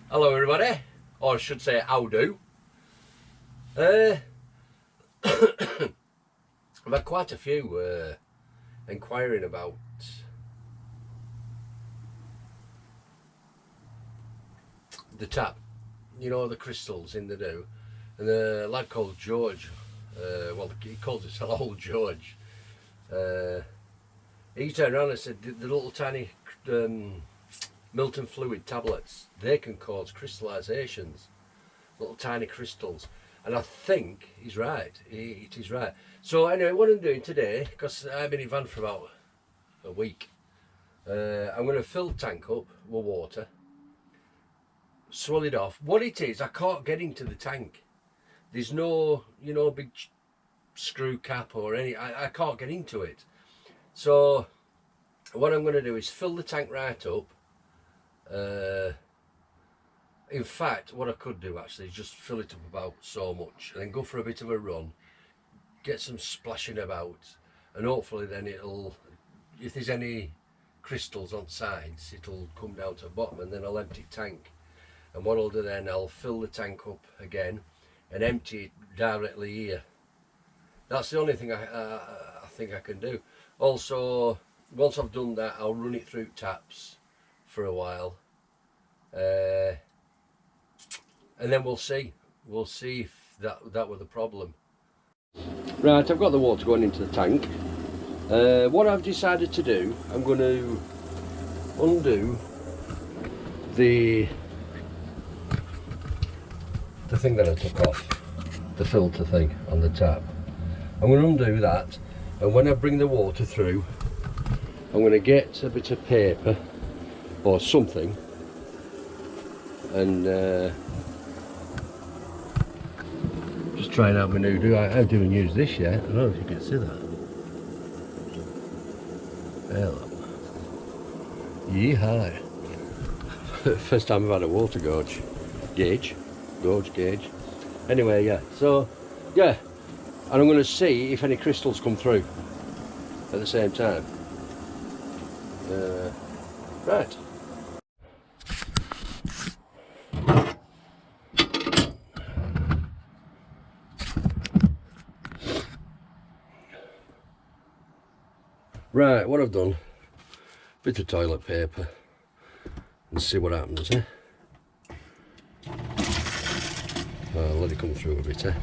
Hello everybody, or I should say how do. I've had quite a few inquiring about the tap, you know, the crystals in the do. And a lad called George, well he calls himself Old George, he turned around and said the little tiny Milton fluid tablets, they can cause crystallisations, little tiny crystals. And I think he's right, it is right. So anyway, what I'm doing today, because I've been in van for about a week, I'm going to fill the tank up with water, swell it off. What it is, I can't get into the tank. There's no, you know, big screw cap or any, I can't get into it. So what I'm going to do is fill the tank right up. In fact, what I could do actually is just fill it up about so much and then go for a bit of a run, get some splashing about, and hopefully then it'll, if there's any crystals on sides, it'll come down to the bottom, and then I'll empty tank. And what I'll do then, I'll fill the tank up again and empty it directly here. That's the only thing I think I can do. Also, once I've done that, I'll run it through taps for a while, and then we'll see if that were the problem. Right, I've got the water going into the tank. What I've decided to do, I'm going to undo the thing that I took off, the filter thing on the tap. I'm going to undo that, and when I bring the water through, I'm going to get a bit of paper or something and just trying out my new do. I haven't used this yet. I don't know if you can see that. Hello. Yee-hi. First time I've had a water gauge. Gauge. Anyway, yeah. So, yeah. And I'm going to see if any crystals come through at the same time. Right. Right, what I've done, bit of toilet paper, and see what happens, eh? I'll let it come through a bit, eh?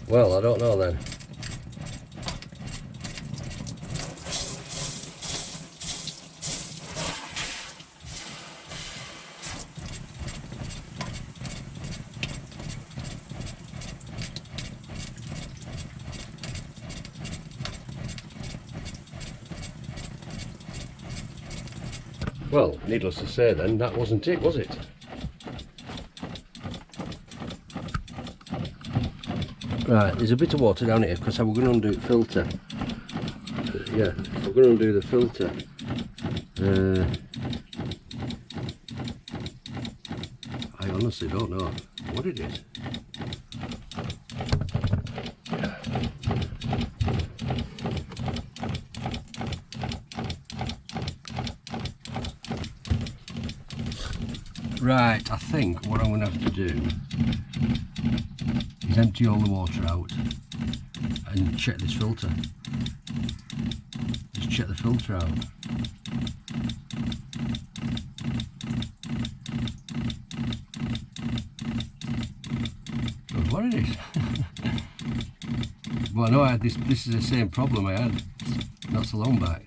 Well, I don't know then. Well, needless to say then, that wasn't it, was it? Right, there's a bit of water down here because we're going to undo the filter. Yeah, we're going to undo the filter. I honestly don't know what it is. Right, I think what I'm going to have to do is empty all the water out and check this filter. Just check the filter out. That's what it is. Well, I know I had this is the same problem I had not so long back.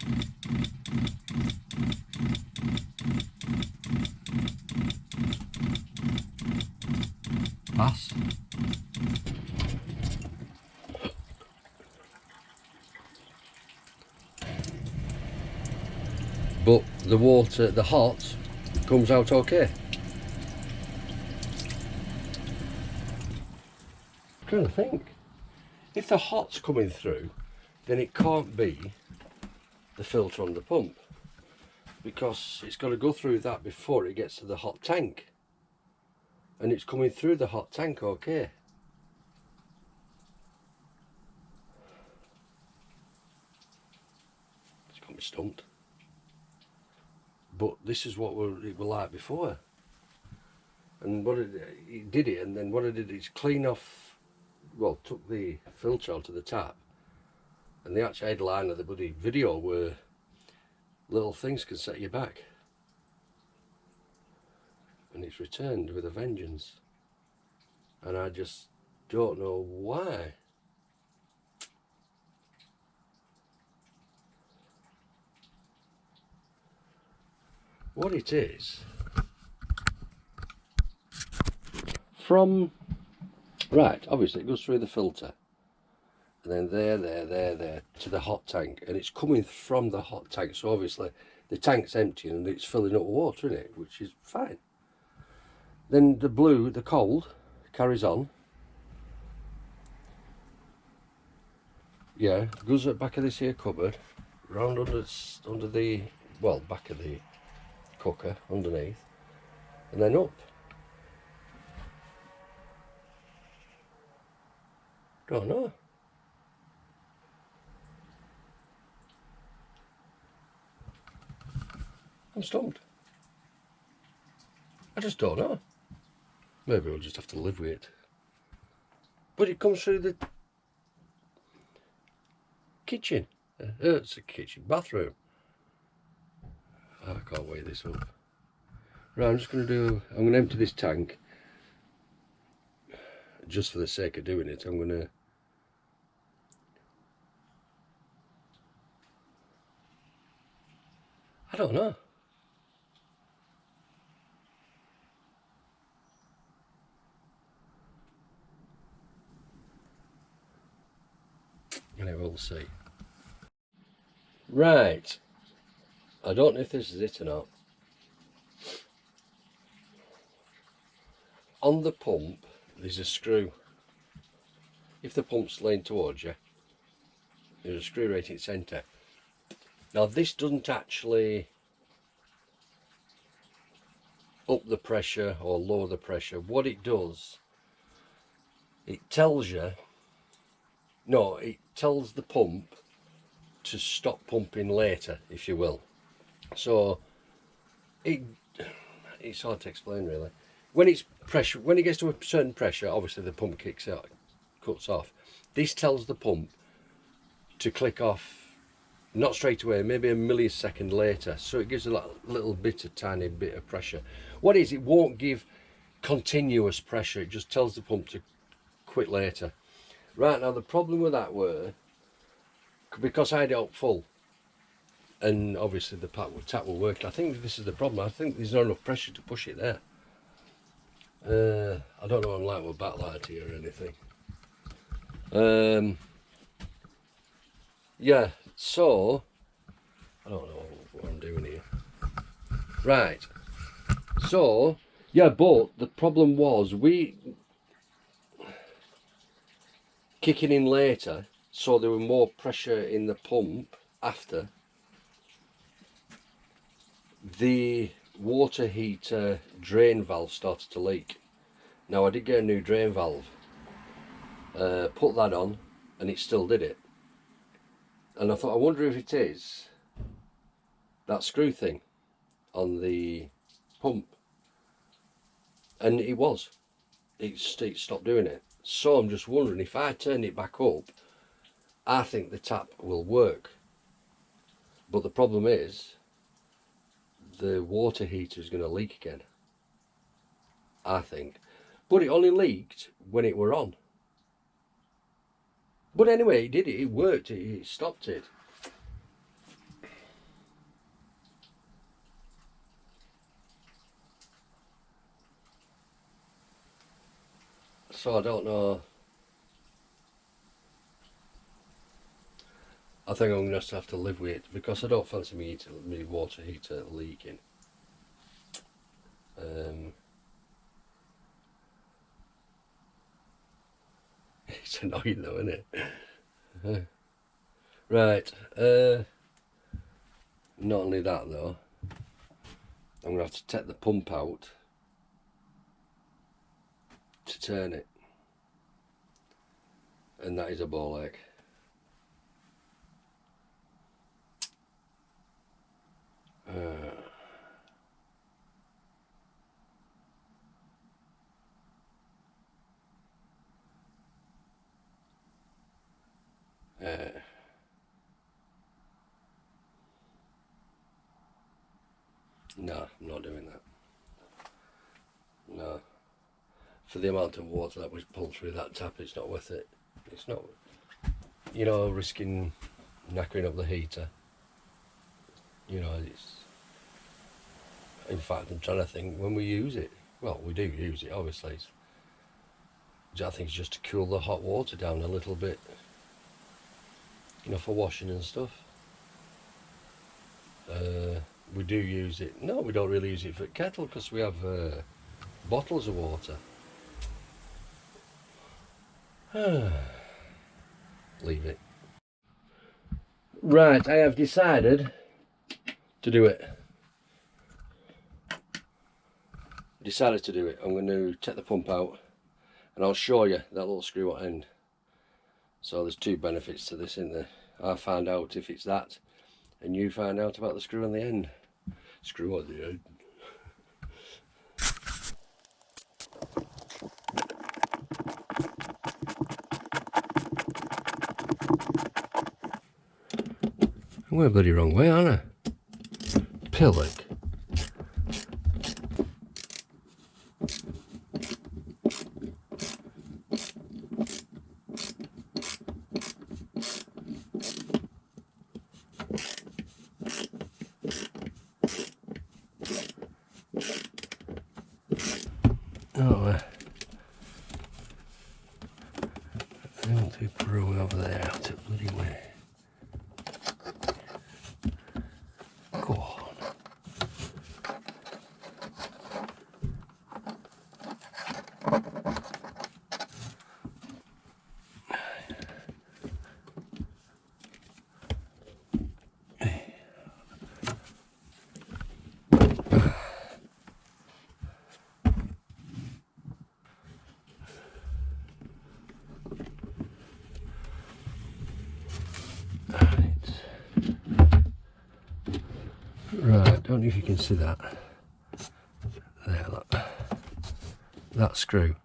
Pass. But the water, the hot, comes out okay. I'm trying to think. If the hot's coming through, then it can't be the filter on the pump, because it's got to go through that before it gets to the hot tank, and it's coming through the hot tank okay. It's got me stumped. But this is what it was like before, and what it did it, and then what I did is clean off, well, took the filter out of the tap, and the actual headline of the bloody video were little things can set you back, and it's returned with a vengeance, and I just don't know why. What it is, from, right, obviously it goes through the filter, and then there to the hot tank, and it's coming from the hot tank, so obviously the tank's empty and it's filling up with water in it, which is fine. Then the cold carries on, yeah, goes at the back of this here cupboard, round under the, well, back of the cooker underneath, and then up. Don't know. I'm stumped. I just don't know. Maybe we'll just have to live with it. But it comes through the kitchen. It's a kitchen, bathroom. I can't weigh this up. Right, I'm going to empty this tank. Just for the sake of doing it, I'm going to I don't know. Anyway, we'll see. Right. I don't know if this is it or not. On the pump, there's a screw. If the pump's laying towards you, there's a screw right in centre. Now this doesn't actually up the pressure or lower the pressure. What it does, it tells you, no, it tells the pump to stop pumping later, if you will. So it's hard to explain really. When it's pressure, when it gets to a certain pressure, obviously the pump kicks out, cuts off. This tells the pump to click off, not straight away, maybe a millisecond later. So it gives a little bit, a tiny bit of pressure. What is, it won't give continuous pressure. It just tells the pump to quit later. Right, now the problem with that were, because I had it up full, and obviously the tap will work. I think this is the problem. I think there's not enough pressure to push it there. I don't know what I'm like with backlight here or anything. Yeah, so I don't know what I'm doing here. Right, so yeah, but the problem was we kicking in later, so there was more pressure in the pump after. The water heater drain valve started to leak. Now I did get a new drain valve, put that on, and it still did it. And I thought, I wonder if it is that screw thing on the pump. and it stopped doing it. So I'm just wondering, if I turn it back up, I think the tap will work. But the problem is, the water heater is going to leak again, I think. But it only leaked when it were on. But anyway, it did it. It worked. It stopped it. So I don't know. I think I'm going to have to live with it, because I don't fancy me water heater leaking. It's annoying though, isn't it? Right. Not only that though, I'm going to have to take the pump out to turn it. And that is a ball ache. No, I'm not doing that. No. For the amount of water that was pulled through that tap, it's not worth it. It's not, you know, risking knackering up the heater. You know, it's, in fact, I'm trying to think when we use it. Well, we do use it, obviously. I think it's just to cool the hot water down a little bit. You know, for washing and stuff. We do use it. No, we don't really use it for kettle, because we have bottles of water. Leave it. Right, I have decided to do it. I'm going to take the pump out, and I'll show you that little screw at end. So there's two benefits to this, isn't there? I find out if it's that, and you find out about the screw on the end. Screw on the end. I'm going bloody wrong way, aren't I? Pillock. Oh, I want to be brewing over there out of bloody way. Go on. Right, don't know if you can see that. There, look. That screw.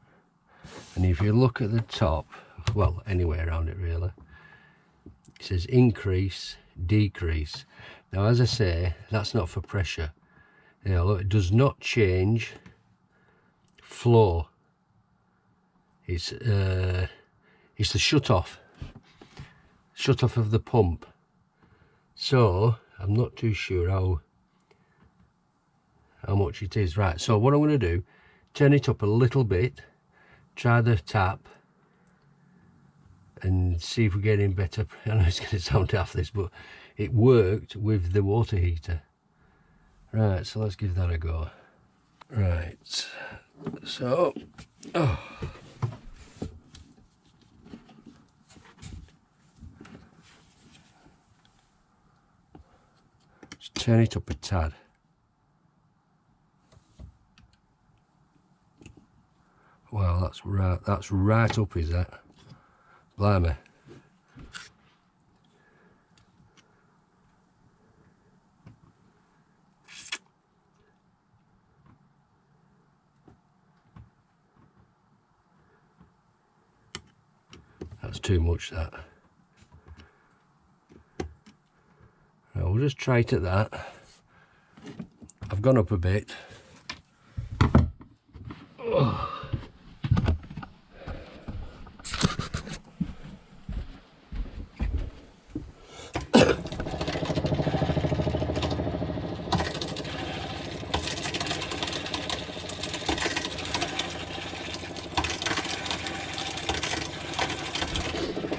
And if you look at the top, well, anywhere around it really, it says increase, decrease. Now, as I say, that's not for pressure. You know, look, it does not change flow. It's the shut off of the pump. So I'm not too sure how much it is. Right, so what I'm going to do, turn it up a little bit, try the tap, and see if we're getting better. I know it's going to sound daft this, but it worked with the water heater. Right, so let's give that a go. Right, so just turn it up a tad. Well, that's right up, is that? Blimey. too much, that. Right, we'll just try it at that. I've gone up a bit. Oh.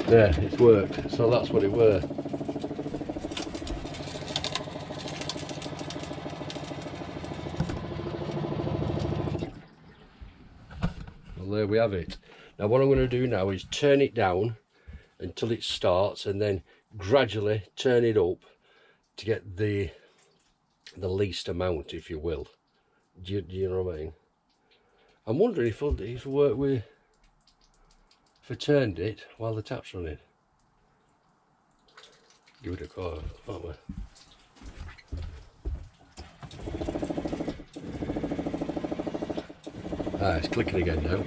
Yeah, it's worked, so that's what it were. Well, there we have it. Now what I'm going to do now is turn it down until it starts, and then gradually turn it up to get the least amount, if you will. Do you know what I mean? I'm wondering if it work with, if I turned it while the tap's running. Give it a call, aren't we? Ah, it's clicking again now.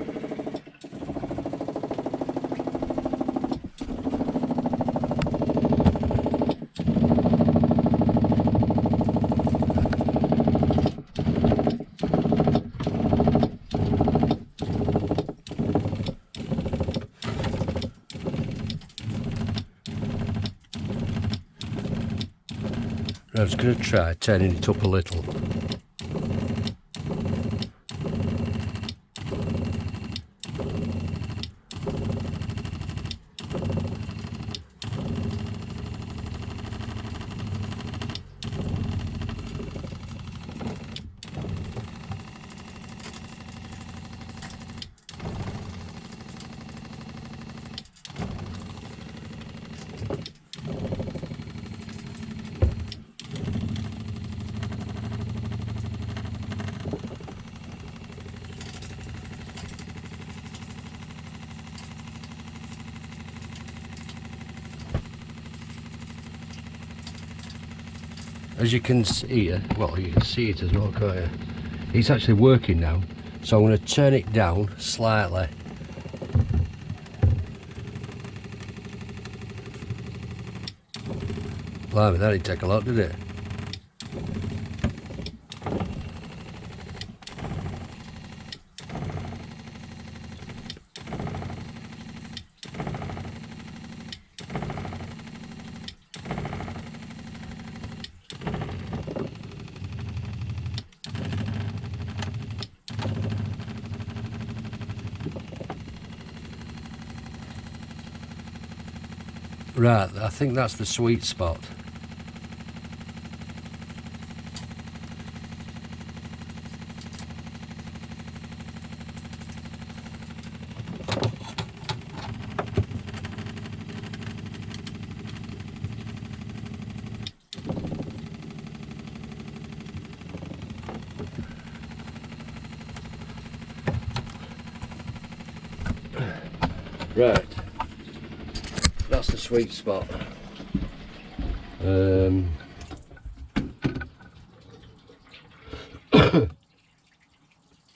I was going to try turning it up a little. As you can see, well, you can see it as well, can't you? It's actually working now, so I'm going to turn it down slightly. Blimey, that didn't take a lot, did it? Right, I think that's the sweet spot. Right, that's the sweet spot.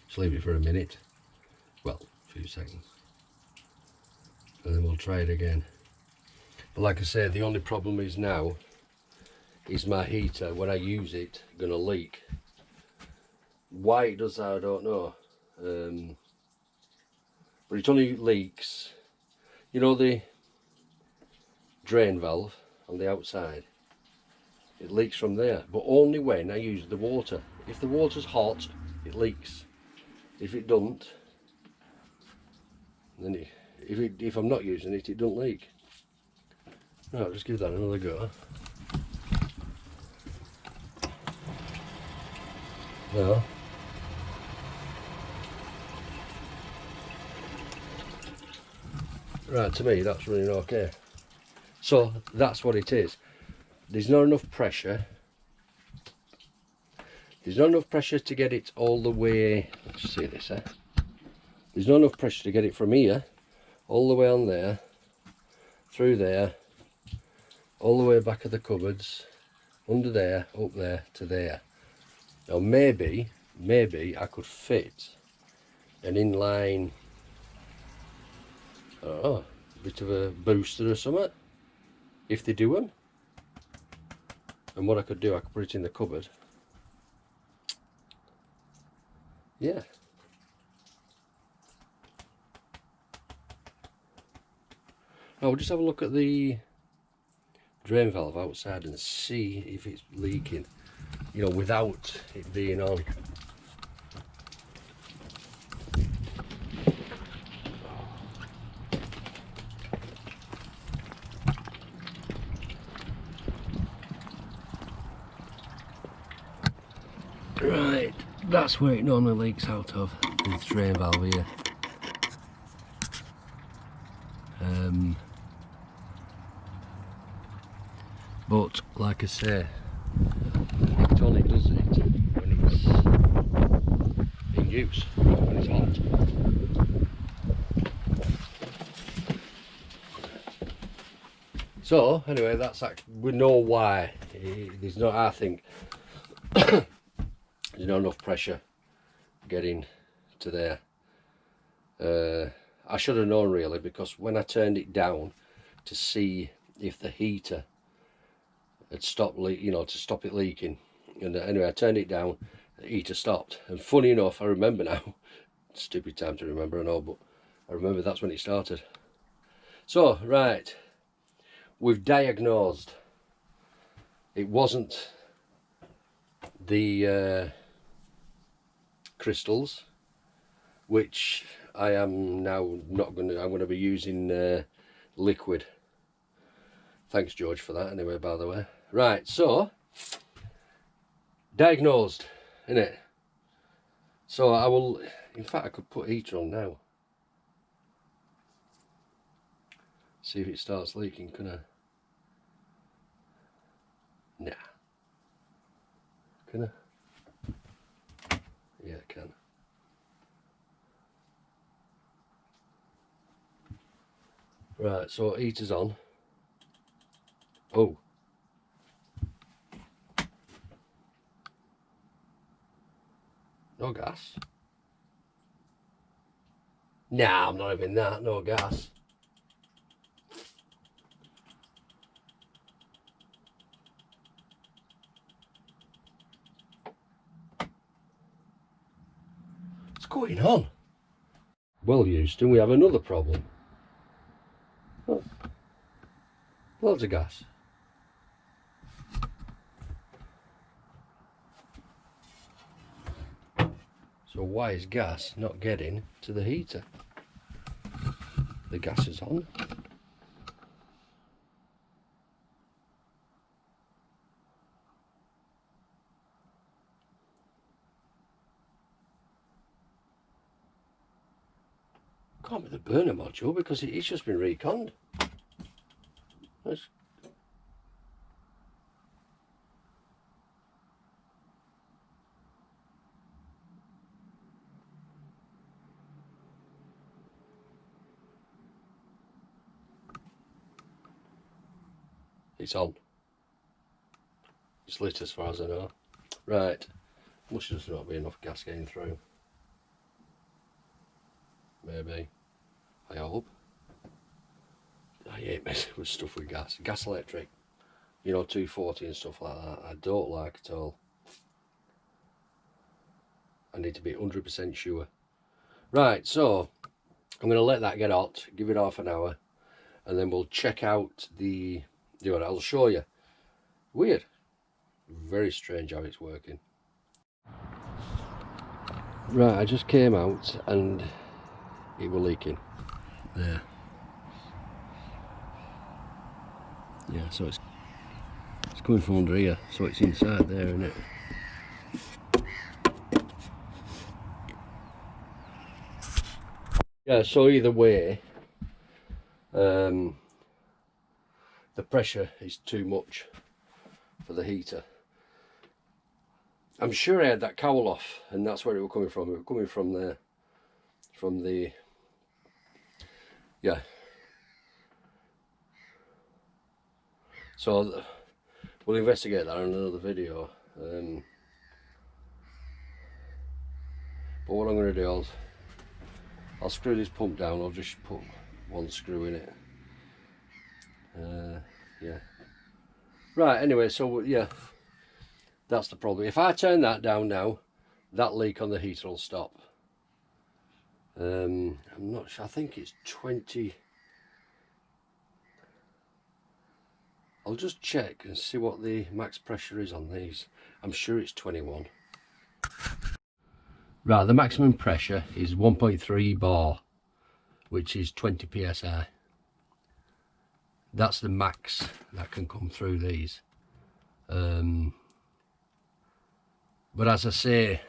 Just leave it for a minute, well, a few seconds, and then we'll try it again. But like I said, the only problem is now is my heater, when I use it, gonna leak. Why it does that, I don't know. But it only leaks, you know, the drain valve on the outside, it leaks from there, but only when I use the water. If the water's hot, it leaks. If it doesn't, then if I'm not using it, it don't leak. Right, I'll just give that another go. Now, right, to me that's running okay. So that's what it is. There's not enough pressure. There's not enough pressure to get it all the way. Let's see this, eh? There's not enough pressure to get it from here all the way on there, through there, all the way back of the cupboards, under there, up there to there. Now maybe I could fit an inline, I don't know, bit of a booster or something, if they do them. And what I could do, I could put it in the cupboard. Yeah. Now we'll just have a look at the drain valve outside and see if it's leaking, you know, without it being on. Right, that's where it normally leaks out of, the drain valve here. But like I say, it only does it when it's in use, when it's hot. So anyway, that's actually, we know why. There's not, I think, there's not enough pressure getting to there. I should have known really, because when I turned it down to see if the heater had stopped, you know, to stop it leaking, and anyway I turned it down, the heater stopped, and funny enough, I remember now, stupid time to remember, I know, but I remember that's when it started. So right, we've diagnosed it wasn't the crystals, which I am now not going to, I'm going to be using liquid. Thanks George for that anyway, by the way. Right, so diagnosed, innit? So I will, in fact I could put heater on now, see if it starts leaking, can I? Nah. Can I? Yeah, I can. Right, so heater's on. Oh. No gas? Nah, I'm not having that, no gas. What's going on? Well, Houston, we have another problem. Oh. Loads of gas. So why is gas not getting to the heater? The gas is on. Can't be the burner module, because it's just been reconned. It's on. It's lit as far as I know. Right, must just not be enough gas getting through. Maybe. I hope. I hate messing with stuff with gas. Gas electric, you know, 240 and stuff like that, I don't like at all. I need to be 100% sure. Right, so I'm going to let that get hot, give it half an hour, and then we'll check out the, I'll show you. Weird. Very strange how it's working. Right, I just came out and it was leaking. There. Yeah, so it's coming from under here, so it's inside there, isn't it? Yeah, so either way, the pressure is too much for the heater. I'm sure I had that cowl off, and that's where it was coming from. It was coming from there, from the, yeah. So we'll investigate that in another video. But what I'm going to do, I'll screw this pump down. I'll just put one screw in it, Yeah. Right, anyway, so yeah, that's the problem. If I turn that down now, that leak on the heater will stop. I'm not sure, I think it's 20. I'll just check and see what the max pressure is on these. I'm sure it's 21. Right, the maximum pressure is 1.3 bar, which is 20 psi. That's the max that can come through these. But as I say,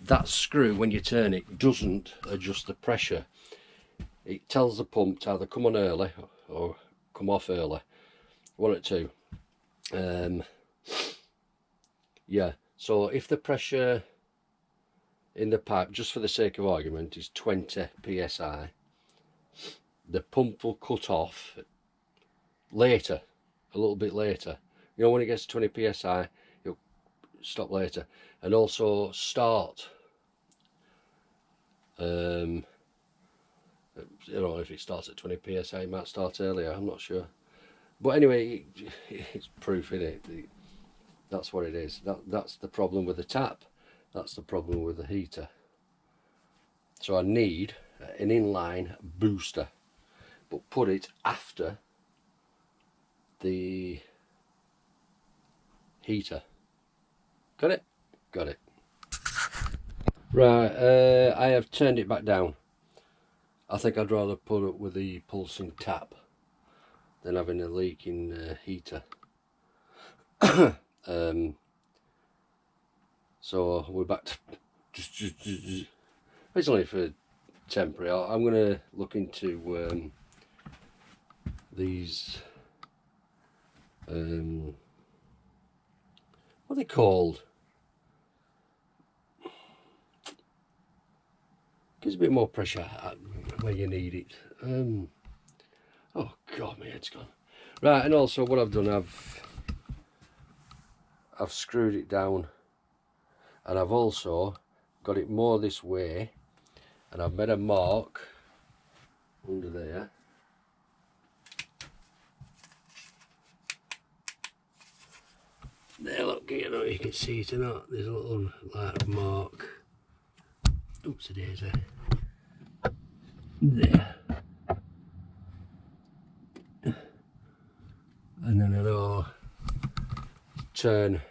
that screw, when you turn it, doesn't adjust the pressure. It tells the pump to either come on early or come off early. One or two. Yeah, so if the pressure in the pipe, just for the sake of argument, is 20 psi, the pump will cut off later, a little bit later. You know, when it gets to 20 psi, it'll stop later, and also start. I don't know if it starts at 20 psi, it might start earlier, I'm not sure. But anyway, it's proof, isn't it? That's what it is. That's the problem with the tap. That's the problem with the heater. So I need an inline booster, but put it after the heater. Got it? Got it. Right, I have turned it back down. I think I'd rather put it with the pulsing tap than having a leaking heater. So we're back to it's only for temporary. I'm going to look into these what are they called? Gives a bit more pressure where you need it. Oh god, my head's gone. Right, and also what I've done, I've screwed it down, and I've also got it more this way, and I've made a mark under there. There, look, you know, you can see it or not. There's a little like mark. Oops, a daisy. There. And then I'll turn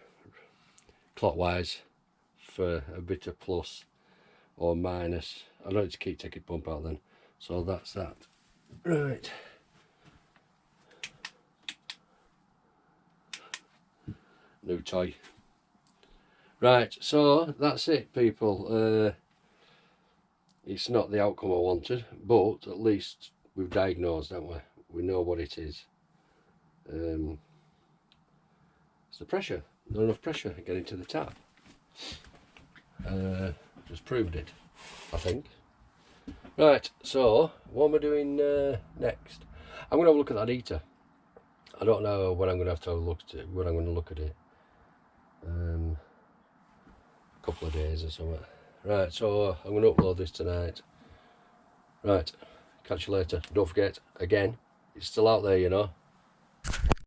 clockwise for a bit of plus or minus. I don't need to keep taking pump out then. So that's that. Right. New toy. Right, so that's it, people. It's not the outcome I wanted, but at least we've diagnosed, haven't we? We know what it is. It's the pressure. Not enough pressure getting to the tap. Just proved it, I think. Right, so what am I doing next? I'm going to have a look at that heater. I don't know when I'm going to have to look at it. When I'm going to look at it. A couple of days or something. Right, so I'm going to upload this tonight. Right, catch you later. Don't forget, again, it's still out there, you know.